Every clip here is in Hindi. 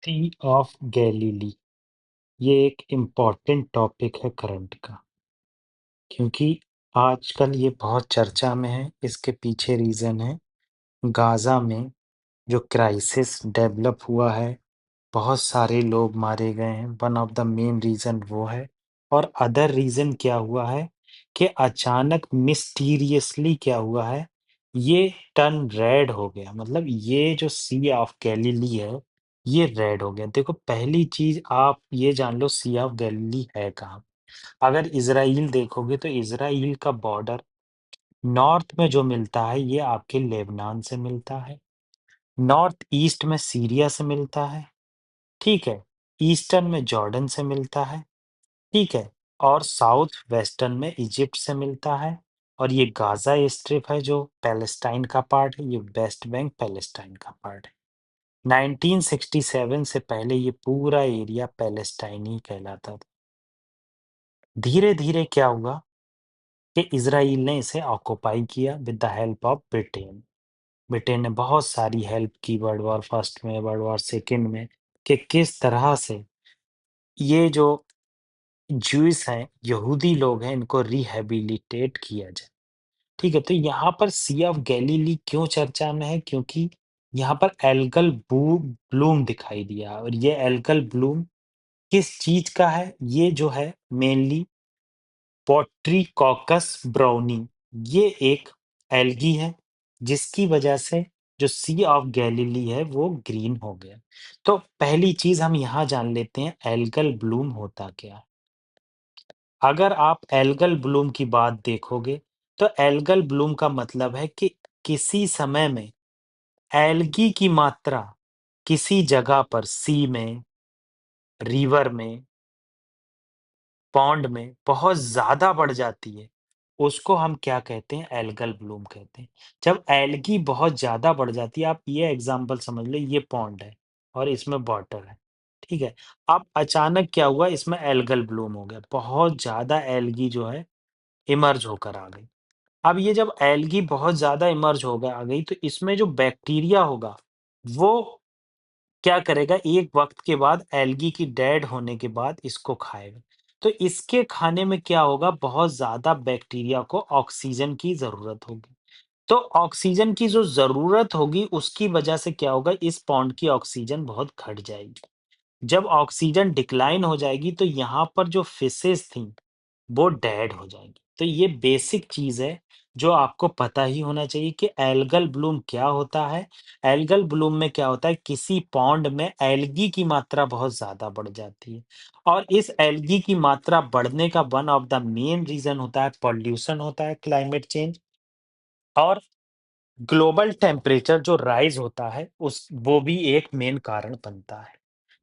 सी ऑफ गैलीली ये एक इम्पॉर्टेंट टॉपिक है करंट का, क्योंकि आजकल ये बहुत चर्चा में है। इसके पीछे रीज़न है गाज़ा में जो क्राइसिस डेवलप हुआ है, बहुत सारे लोग मारे गए हैं, one of the main reason वो है। और अदर रीज़न क्या हुआ है कि अचानक मिस्टीरियसली क्या हुआ है, ये टर्न रेड हो गया। मतलब ये जो सी ऑफ गैलीली है, ये रेड हो गया। देखो पहली चीज़ आप ये जान लो सी ऑफ गैलीली है कहाँ? अगर इज़राइल देखोगे तो इज़राइल का बॉर्डर नॉर्थ में जो मिलता है, ये आपके लेबनान से मिलता है, नॉर्थ ईस्ट में सीरिया से मिलता है, ठीक है? ईस्टर्न में जॉर्डन से मिलता है, ठीक है? और साउथ वेस्टर्न में इजिप्ट से मिलता है। और ये गाज़ा स्ट्रिप है जो पैलेस्टाइन का पार्ट है, ये वेस्ट बैंक पैलेस्टाइन का पार्ट है। 1967 से पहले ये पूरा एरिया पैलेस्टाइन ही कहलाता था। धीरे-धीरे क्या हुआ कि इज़राइल ने इसे ऑक्युपाई किया with the help of Britain. Britain ने बहुत सारी हेल्प की वर्ल्ड वॉर फर्स्ट में, वर्ल्ड वॉर सेकंड में, कि किस तरह से ये जो ज्यूइश हैं, यहूदी लोग हैं, इनको रिहैबिलिटेट किया जाए। ठीक है? तो यहाँ पर सी ऑफ गैलीली क्यों चर्चा में है? क्योंकि यहाँ पर एल्गल ब्लूम दिखाई दिया और ये एल्गल ब्लूम किस चीज़ का है? ये जो है मेनली पोट्रिकॉकस ब्राउनी, ये एक एल्गी है, जिसकी वजह से जो सी ऑफ गैलीली है वो ग्रीन हो गया। तो पहली चीज़ हम यहाँ जान लेते हैं एल्गल ब्लूम होता क्या है? अगर आप एल्गल ब्लूम की बात देखोगे, तो एल्गल ब्लूम का मतलब है कि किसी समय में एल्गी की मात्रा किसी जगह पर सी में, रिवर में, पॉन्ड में बहुत ज़्यादा बढ़ जाती है, उसको हम क्या कहते हैं? एल्गल ब्लूम कहते हैं। जब एल्गी बहुत ज़्यादा बढ़ जाती है, आप ये एग्ज़ाम्पल समझ लो, ये पॉन्ड है और इसमें वाटर है, ठीक है? अब अचानक क्या हुआ, इसमें एल्गल ब्लूम हो गया, बहुत ज़्यादा एल्गी जो है इमर्ज होकर आ गई। अब ये जब एल्गी बहुत ज़्यादा इमर्ज होकर आ गई, तो इसमें जो बैक्टीरिया होगा, वो क्या करेगा, एक वक़्त के बाद एल्गी की डेड होने के बाद इसको खाएगा। तो इसके खाने में क्या होगा, बहुत ज़्यादा बैक्टीरिया को ऑक्सीजन की ज़रूरत होगी। तो ऑक्सीजन की जो ज़रूरत होगी, उसकी वजह से क्या होगा, इस पॉन्ड की ऑक्सीजन बहुत घट जाएगी। जब ऑक्सीजन डिक्लाइन हो जाएगी, तो यहाँ पर जो फिशेज़ थीं, वो डेड हो जाएँगी। तो ये बेसिक चीज़ है, जो आपको पता ही होना चाहिए कि एल्गल ब्लूम क्या होता है। एल्गल ब्लूम में क्या होता है, किसी पॉन्ड में एल्गी की मात्रा बहुत ज़्यादा बढ़ जाती है और इस एल्गी की मात्रा बढ़ने का one of the main reason होता है पॉल्यूशन होता है, क्लाइमेट चेंज और ग्लोबल टेम्परेचर जो राइज़ होता है, उस वो भी एक मेन कारण बनता है।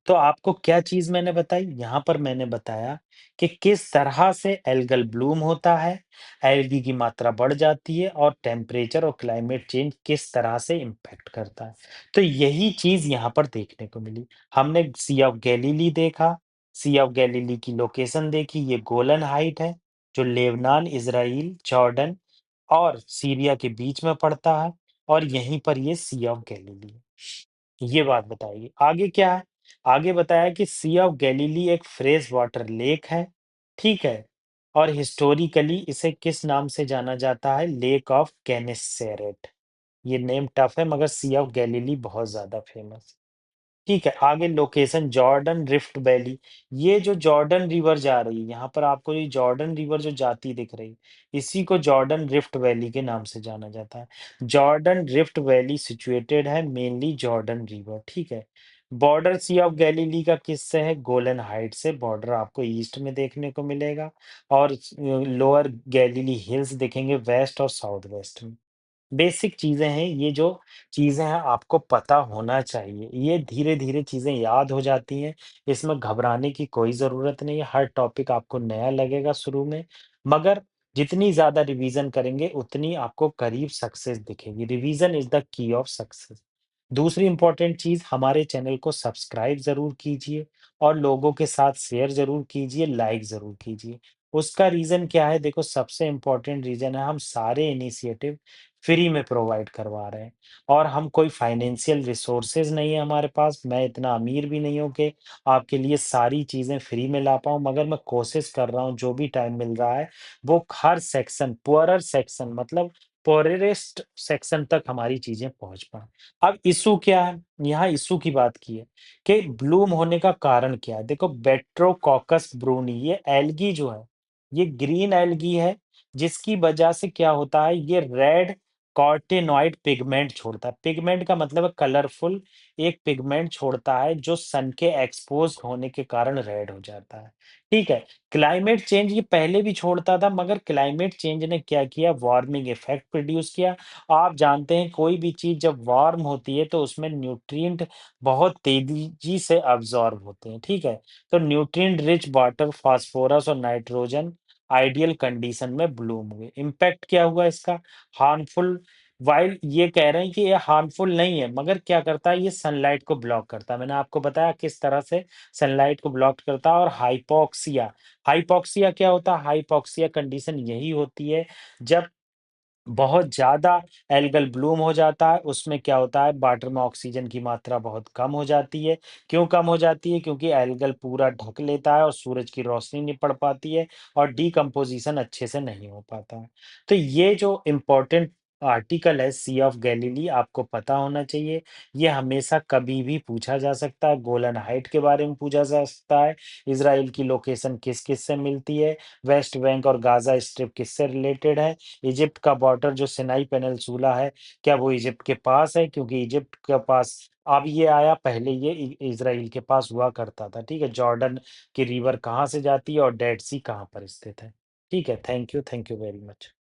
तो आपको क्या चीज़ मैंने बताई? यहाँ पर मैंने बताया कि किस तरह से एल्गल ब्लूम होता है, एल्गी की मात्रा बढ़ जाती है और टेम्परेचर और क्लाइमेट चेंज किस तरह से इम्पैक्ट करता है। तो यही चीज़ यहाँ पर देखने को मिली। हमने सी ऑफ गैलीली देखा, सी ऑफ गैलीली की लोकेशन देखी, ये गोलन हाइट है, जो लेबनान, इज़राइल, जॉर्डन और सीरिया के बीच में पड़ता है और यहीं पर ये सी ऑफ गैलीली है। ये बात बताई। आगे क्या है? आगे बताया कि सी ऑफ गैलीली एक फ्रेश वाटर लेक है, ठीक है? और हिस्टोरिकली इसे किस नाम से जाना जाता है? Lake of Gennesaret. ये नेम टफ है मगर सी ऑफ गैलीली बहुत ज़्यादा फेमस है। ठीक है, आगे लोकेशन जॉर्डन रिफ्ट वैली। ये जो जॉर्डन रिवर जा रही है, यहाँ पर आपको ये जॉर्डन रिवर जो जाती दिख रही है, इसी को जॉर्डन रिफ्ट वैली के नाम से जाना जाता है। जॉर्डन रिफ्ट वैली सिचुएटेड है मेनली जॉर्डन रिवर, ठीक है? बॉर्डर सी ऑफ गैलीली का किससे है? गोलन हाइट से बॉर्डर आपको ईस्ट में देखने को मिलेगा और लोअर गैलीली हिल्स दिखेंगे वेस्ट और साउथ वेस्ट में। बेसिक चीज़ें हैं, ये जो चीज़ें हैं आपको पता होना चाहिए। ये धीरे-धीरे चीज़ें याद हो जाती हैं, इसमें घबराने की कोई ज़रूरत नहीं है। हर टॉपिक आपको नया लगेगा शुरू में, मगर जितनी ज़्यादा रिवीज़न करेंगे, उतनी आपको करीब सक्सेस दिखेगी। Revision is the key of success. दूसरी इम्पोर्टेंट चीज़, हमारे चैनल को सब्सक्राइब ज़रूर कीजिए और लोगों के साथ शेयर ज़रूर कीजिए, लाइक ज़रूर कीजिए। उसका रीज़न क्या है? देखो सबसे इम्पोर्टेंट रीज़न है हम सारे इनिशिएटिव फ्री में प्रोवाइड करवा रहे हैं और हम कोई फाइनेंशियल रिसोर्सेज़ नहीं है हमारे पास। मैं इतना अमीर भी नहीं हूँ कि आपके लिए सारी चीज़ें फ्री में ला पाऊँ, मगर मैं कोशिश कर रहा हूँ जो भी टाइम मिल रहा है, वो हर सेक्शन, पुअरर सेक्शन मतलब पुअरेस्ट सेक्शन तक हमारी चीज़ें पहुँच पाएँ। अब इश्यू क्या है? यहाँ इश्यू की बात की है कि ब्लूम होने का कारण क्या है? देखो बैट्रोकोकस ब्रूनी ये एल्गी जो है, ये ग्रीन एल्गी है, जिसकी वजह से क्या होता है ये रेड कार्टेनॉइड पिगमेंट छोड़ता है। पिगमेंट का मतलब है कलरफुल एक पिगमेंट छोड़ता है जो सन के एक्सपोज़ होने के कारण रेड हो जाता है। ठीक है? क्लाइमेट चेंज ये पहले भी छोड़ता था मगर क्लाइमेट चेंज ने क्या किया वार्मिंग इफ़ेक्ट प्रोड्यूस किया। आप जानते हैं कोई भी चीज़ जब वार्म होती है तो उसमें न्यूट्रिएंट बहुत तेज़ी से अब्ज़ॉर्ब होते हैं, ठीक है? तो न्यूट्रिएंट रिच वाटर, फास्फोरस और नाइट्रोजन आइडियल कंडीशन में ब्लूम हुए। इम्पैक्ट क्या हुआ इसका? हार्मफुल व्हाइल ये कह रहे हैं कि ये हार्मफुल नहीं है, मगर क्या करता है ये सनलाइट को ब्लॉक करता है। मैंने आपको बताया किस तरह से सनलाइट को ब्लॉक करता है और हाइपॉक्सिया, हाइपॉक्सिया क्या होता है? हाइपॉक्सिया कंडीशन यही होती है जब बहुत ज़्यादा एल्गल ब्लूम हो जाता है, उसमें क्या होता है वाटर में ऑक्सीजन की मात्रा बहुत कम हो जाती है। क्यों कम हो जाती है? क्योंकि एल्गल पूरा ढक लेता है और सूरज की रोशनी नहीं पड़ पाती है और डिकम्पोज़िशन अच्छे से नहीं हो पाता है। तो ये जो इम्पोर्टेंट आर्टिकल है सी ऑफ गैलिली आपको पता होना चाहिए। ये हमेशा कभी भी पूछा जा सकता है, गोलन हाइट के बारे में पूछा जा सकता है, इज़राइल की लोकेशन किस-किस से मिलती है, वेस्ट बैंक और गाज़ा स्ट्रिप किससे रिलेटेड है, इजिप्ट का बॉर्डर जो सिनाई पेनिनसुला है, क्या वो इजिप्ट के पास है? क्योंकि इजिप्ट के पास अब ये आया, पहले ये इज़राइल के पास हुआ करता था, ठीक है? जॉर्डन की रिवर कहाँ से जाती है और डेड सी कहाँ पर स्थित है? ठीक है, थैंक यू वेरी मच।